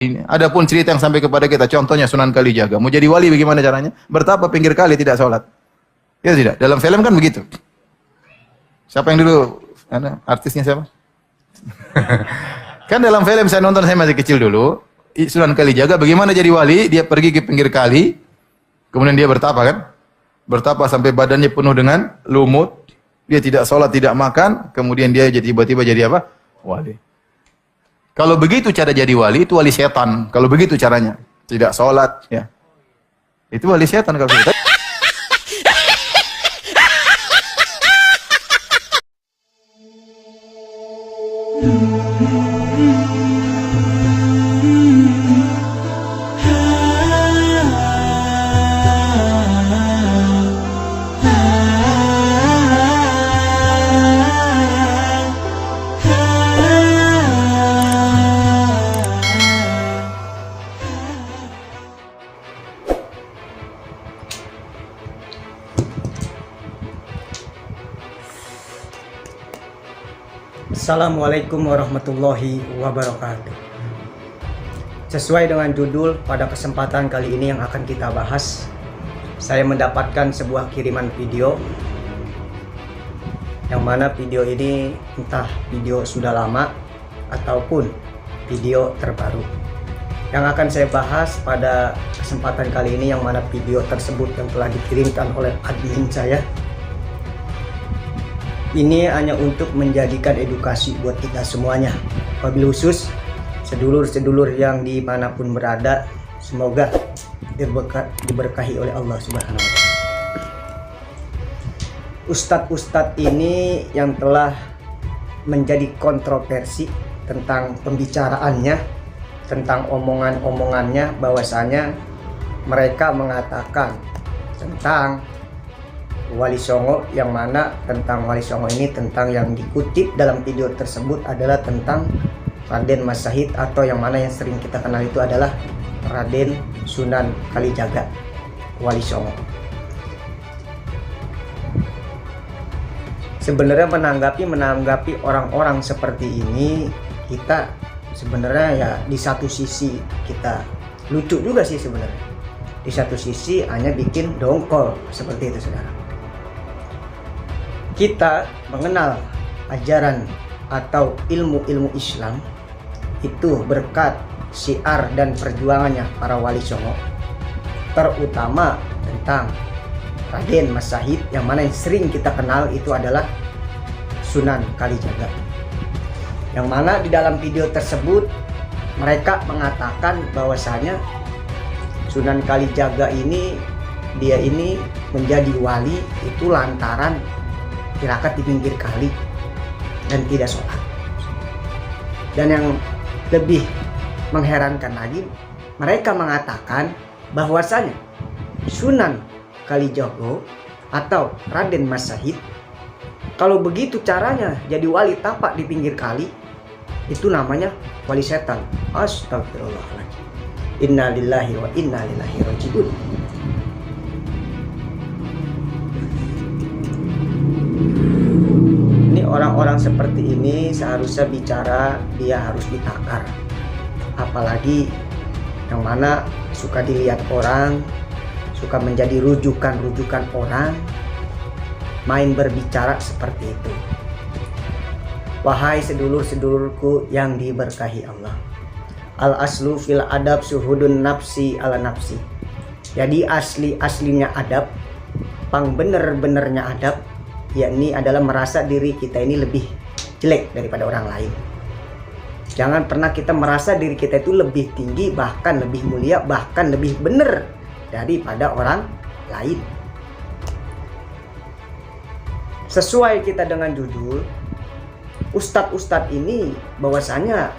Ini. Adapun cerita yang sampai kepada kita, contohnya Sunan Kalijaga. Mau jadi wali bagaimana caranya? Bertapa pinggir kali tidak sholat. Ya tidak? Dalam film kan begitu. Siapa yang dulu? Artisnya siapa? Kan dalam film saya nonton, saya masih kecil dulu. Sunan Kalijaga bagaimana jadi wali? Dia pergi ke pinggir kali. Kemudian dia bertapa kan? Bertapa sampai badannya penuh dengan lumut. Dia tidak sholat, tidak makan. Kemudian dia tiba-tiba jadi apa? Wali. Kalau begitu cara jadi wali, itu wali setan. Kalau begitu caranya. Tidak sholat. Ya. Itu wali setan kalau begitu. Assalamualaikum warahmatullahi wabarakatuh. Sesuai dengan judul pada kesempatan kali ini yang akan kita bahas, saya mendapatkan sebuah kiriman video yang mana video ini entah video sudah lama ataupun video terbaru. Yang akan saya bahas pada kesempatan kali ini yang mana video tersebut yang telah dikirimkan oleh admin saya. Ini hanya untuk menjadikan edukasi buat kita semuanya. Wabil khusus sedulur-sedulur yang dimanapun berada, semoga diberkahi oleh Allah Subhanahu wa Ta'ala. Ustadz-ustadz ini yang telah menjadi kontroversi tentang pembicaraannya, tentang omongan-omongannya, bahwasanya mereka mengatakan tentang Wali Songo, yang mana tentang Wali Songo ini, tentang yang dikutip dalam video tersebut adalah tentang Raden Mas Syahid, atau yang mana yang sering kita kenal itu adalah Raden Sunan Kalijaga, Wali Songo. Sebenarnya menanggapi orang-orang seperti ini, kita sebenarnya ya di satu sisi kita lucu juga sih sebenarnya, di satu sisi hanya bikin dongkol seperti itu, saudara. Kita mengenal ajaran atau ilmu-ilmu Islam itu berkat syiar dan perjuangannya para Wali Songo, terutama tentang Raden Mas Syahid, yang mana yang sering kita kenal itu adalah Sunan Kalijaga. Yang mana di dalam video tersebut mereka mengatakan bahwasanya Sunan Kalijaga ini, dia ini menjadi wali itu lantaran tirakat di pinggir kali dan tidak sholat. Dan yang lebih mengherankan lagi, mereka mengatakan bahwasanya Sunan Kalijaga atau Raden Mas Syahid, kalau begitu caranya jadi wali tapak di pinggir kali, itu namanya wali setan. Astagfirullahaladzim. Innalillahi wa inna ilaihi rajiun. Orang-orang seperti ini seharusnya bicara dia harus ditakar, apalagi yang mana suka dilihat orang, suka menjadi rujukan-rujukan orang, main berbicara seperti itu. Wahai sedulur-sedulurku yang diberkahi Allah, al aslu fil adab suhudun nafsi ala nafsi. Jadi aslinya adab, pang bener-benernya adab, yakni adalah merasa diri kita ini lebih jelek daripada orang lain. Jangan pernah kita merasa diri kita itu lebih tinggi, bahkan lebih mulia, bahkan lebih benar daripada orang lain. Sesuai kita dengan judul, ustadz-ustadz ini bahwasanya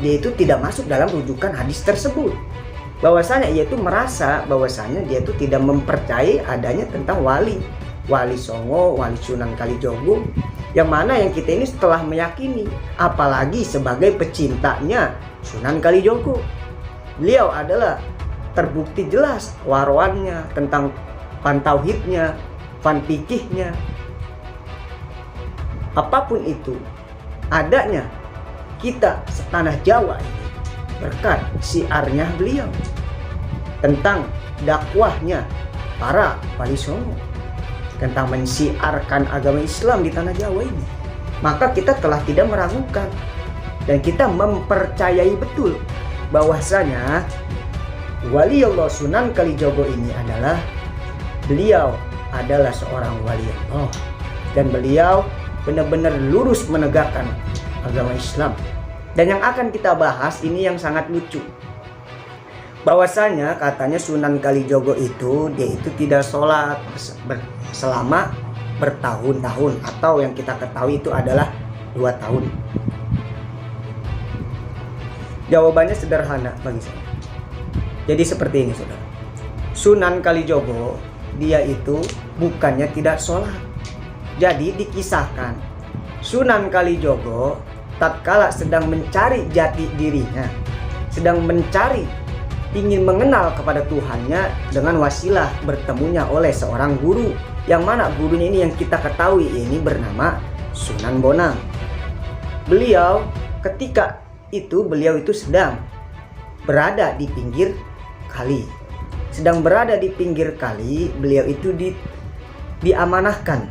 dia itu tidak masuk dalam rujukan hadis tersebut. Bahwasanya ia itu merasa bahwasanya dia itu tidak mempercayai adanya tentang Wali Songo, Wali Sunan Kalijogo, yang mana yang kita ini setelah meyakini, apalagi sebagai pecintanya Sunan Kalijogo. Beliau adalah terbukti jelas warwannya, tentang pantauhidnya, fanfikihnya, apapun itu adanya kita setanah Jawa ini, berkat syiarnya beliau, tentang dakwahnya para Wali Songo, tentang mensiarkan agama Islam di tanah Jawa ini. Maka kita telah tidak meragukan dan kita mempercayai betul bahwasanya Waliullah Sunan Kalijogo ini beliau adalah seorang wali Allah, dan beliau benar-benar lurus menegakkan agama Islam. Dan yang akan kita bahas ini yang sangat lucu, bahwasanya katanya Sunan Kalijogo itu dia itu tidak sholat selama bertahun-tahun, atau yang kita ketahui itu adalah 2 tahun. Jawabannya sederhana bagi saya. Jadi seperti ini, saudara. Sunan Kalijogo dia itu bukannya tidak sholat. Jadi dikisahkan Sunan Kalijogo tatkala sedang mencari jati dirinya, sedang mencari, ingin mengenal kepada Tuhannya dengan wasilah bertemunya oleh seorang guru, yang mana gurunya ini yang kita ketahui ini bernama Sunan Bonang. Ketika itu beliau itu sedang berada di pinggir kali. Sedang berada di pinggir kali, beliau itu diamanahkan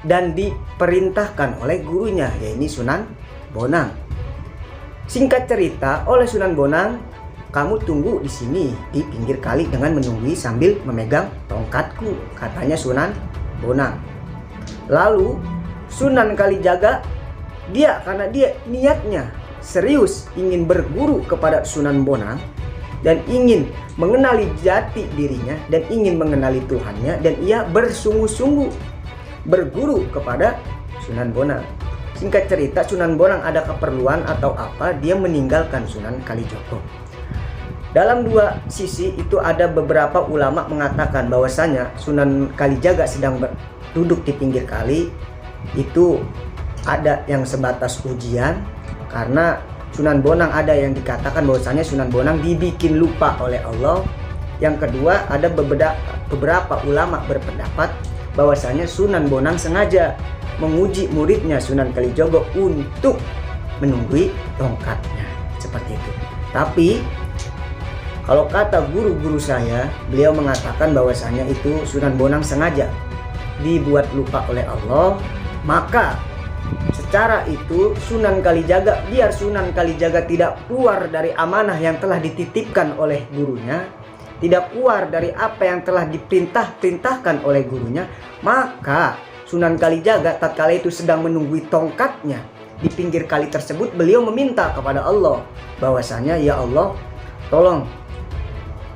dan diperintahkan oleh gurunya, yaitu Sunan Bonang. Singkat cerita, oleh Sunan Bonang, kamu tunggu di sini di pinggir kali dengan menunggui sambil memegang tongkatku, katanya Sunan Bonang. Lalu Sunan Kalijaga, karena dia niatnya serius ingin berguru kepada Sunan Bonang dan ingin mengenali jati dirinya dan ingin mengenali Tuhannya, dan ia bersungguh-sungguh berguru kepada Sunan Bonang. Singkat cerita, Sunan Bonang ada keperluan atau apa, dia meninggalkan Sunan Kalijogo. Dalam 2 sisi itu ada beberapa ulama mengatakan bahwasanya Sunan Kalijaga sedang duduk di pinggir kali itu ada yang sebatas ujian, karena Sunan Bonang ada yang dikatakan bahwasanya Sunan Bonang dibikin lupa oleh Allah. Yang kedua, ada beberapa ulama berpendapat bahwasanya Sunan Bonang sengaja menguji muridnya Sunan Kalijogo untuk menunggui tongkatnya, seperti itu. Tapi kalau kata guru-guru saya, beliau mengatakan bahwasanya itu Sunan Bonang sengaja dibuat lupa oleh Allah. Maka secara itu Sunan Kalijaga, biar Sunan Kalijaga tidak keluar dari amanah yang telah dititipkan oleh gurunya, tidak keluar dari apa yang telah diperintahkan oleh gurunya, maka Sunan Kalijaga tatkala itu sedang menunggui tongkatnya di pinggir kali tersebut, beliau meminta kepada Allah bahwasanya, ya Allah, tolong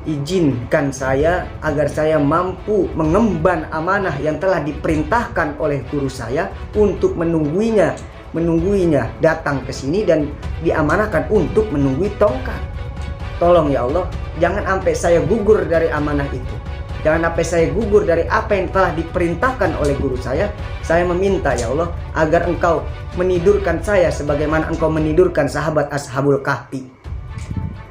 izinkan saya agar saya mampu mengemban amanah yang telah diperintahkan oleh guru saya untuk menungguinya datang ke sini dan diamanahkan untuk menunggui tongkat. Tolong ya Allah, jangan sampai saya gugur dari amanah itu. Jangan sampai saya gugur dari apa yang telah diperintahkan oleh guru saya. Saya meminta ya Allah agar Engkau menidurkan saya sebagaimana Engkau menidurkan sahabat Ashabul Kahfi.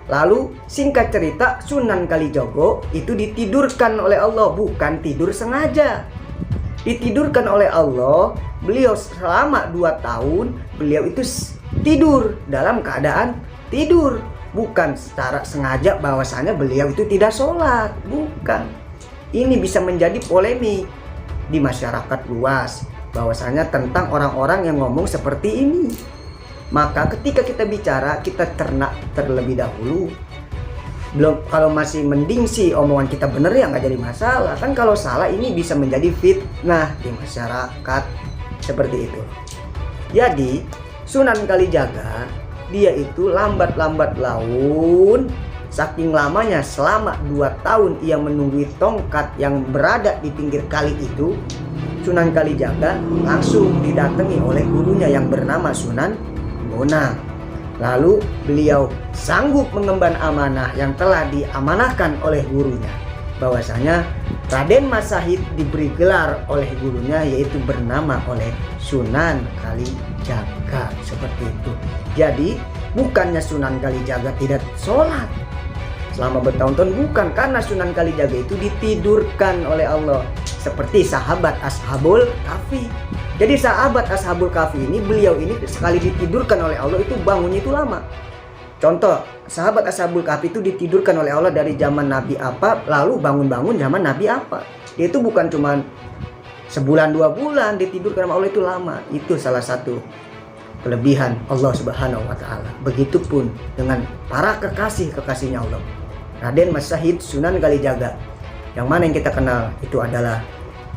Lalu singkat cerita, Sunan Kalijogo itu ditidurkan oleh Allah, bukan tidur sengaja. Ditidurkan oleh Allah, beliau selama 2 tahun beliau itu tidur dalam keadaan tidur, bukan secara sengaja bahwasanya beliau itu tidak sholat, bukan. Ini bisa menjadi polemik di masyarakat luas bahwasanya tentang orang-orang yang ngomong seperti ini. Maka ketika kita bicara, kita ternak terlebih dahulu. Belum, kalau masih mending sih omongan kita bener ya nggak jadi masalah. Kan kalau salah ini bisa menjadi fitnah di masyarakat, seperti itu. Jadi Sunan Kalijaga dia itu lambat-lambat laun, saking lamanya selama 2 tahun ia menunggui tongkat yang berada di pinggir kali itu, Sunan Kalijaga langsung didatangi oleh gurunya yang bernama Sunan Bonang. Lalu beliau sanggup mengemban amanah yang telah diamanahkan oleh gurunya, bahwasanya Raden Masahid diberi gelar oleh gurunya yaitu bernama oleh Sunan Kalijaga, seperti itu. Jadi bukannya Sunan Kalijaga tidak sholat selama bertahun-tahun, bukan, karena Sunan Kalijaga itu ditidurkan oleh Allah seperti sahabat Ashabul Kahfi. Jadi sahabat Ashabul Kahfi ini, beliau ini sekali ditidurkan oleh Allah itu bangunnya itu lama. Contoh, sahabat Ashabul Kahfi itu ditidurkan oleh Allah dari zaman Nabi apa, lalu bangun-bangun zaman Nabi apa. Dia itu bukan cuma sebulan 2 bulan ditidurkan sama Allah, itu lama. Itu salah satu kelebihan Allah Subhanahu wa taala. Begitupun dengan para kekasih-kekasihnya Allah. Raden Mas Syahid Sunan Kalijaga, yang mana yang kita kenal itu adalah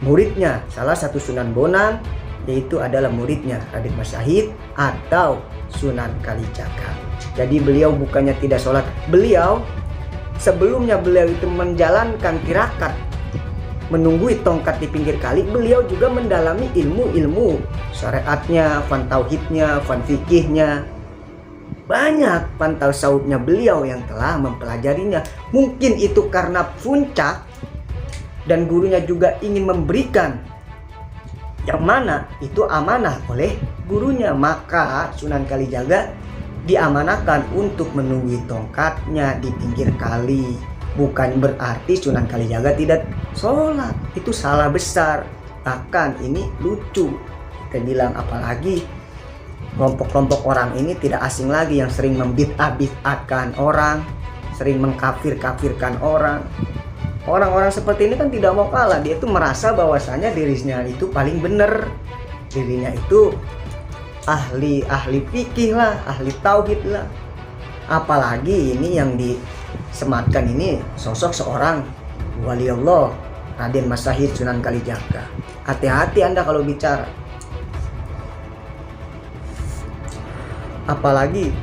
muridnya salah satu Sunan Bonang, yaitu adalah muridnya Raden Mas Syahid atau Sunan Kalijaga. Jadi beliau bukannya tidak sholat, beliau sebelumnya beliau itu menjalankan tirakat, menunggui tongkat di pinggir kali, beliau juga mendalami ilmu-ilmu syariatnya, fan tauhidnya, fan fikihnya. Banyak fan tasawufnya beliau yang telah mempelajarinya. Mungkin itu karena puncak dan gurunya juga ingin memberikan yang mana itu amanah oleh gurunya, maka Sunan Kalijaga diamanahkan untuk menunggui tongkatnya di pinggir kali. Bukan berarti Sunan Kalijaga tidak sholat, itu salah besar. Bahkan ini lucu kita bilang, apalagi kelompok-kelompok orang ini tidak asing lagi yang sering membid'ah-bid'ahkan orang, sering mengkafir-kafirkan orang. Orang-orang seperti ini kan tidak mau kalah, dia itu merasa bahwasanya dirinya itu paling benar, dirinya itu ahli fikih lah, ahli tauhid lah. Apalagi ini yang disematkan ini sosok seorang wali Allah, Raden Mas Syahid Sunan Kalijaga. Hati-hati Anda kalau bicara. Apalagi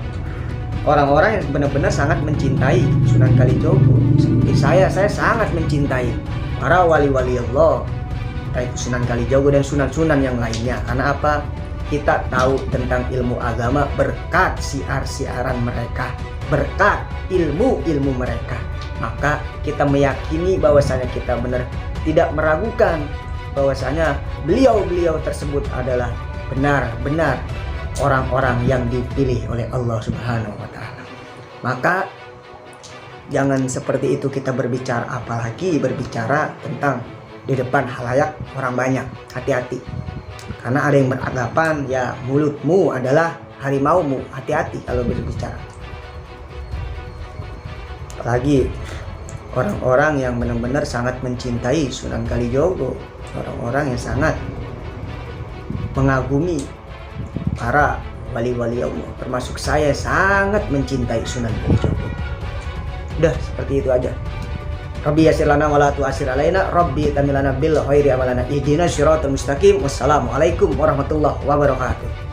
orang-orang yang benar-benar sangat mencintai Sunan Kalijogo. Seperti saya sangat mencintai para wali-wali Allah, baik Sunan Kalijogo dan sunan-sunan yang lainnya. Karena apa? Kita tahu tentang ilmu agama berkat siar-siaran mereka, berkat ilmu-ilmu mereka. Maka kita meyakini bahwasanya kita benar tidak meragukan bahwasanya beliau-beliau tersebut adalah benar-benar orang-orang yang dipilih oleh Allah Subhanahu wa taala. Maka jangan seperti itu kita berbicara, apalagi berbicara tentang di depan halayak orang banyak. Hati-hati. Karena ada yang beranggapan ya mulutmu adalah harimaumu. Hati-hati kalau berbicara. Apalagi orang-orang yang benar-benar sangat mencintai Sunan Kalijogo, orang-orang yang sangat mengagumi para wali-wali Allah, termasuk saya sangat mencintai Sunan Kalijogo. Udah seperti itu aja. Rabbi yassir lana wa la tu'assir alaina, Rabbi tamilana bil khairi amalana, ihdinas siratal mustaqim. Wassalamualaikum warahmatullahi wabarakatuh.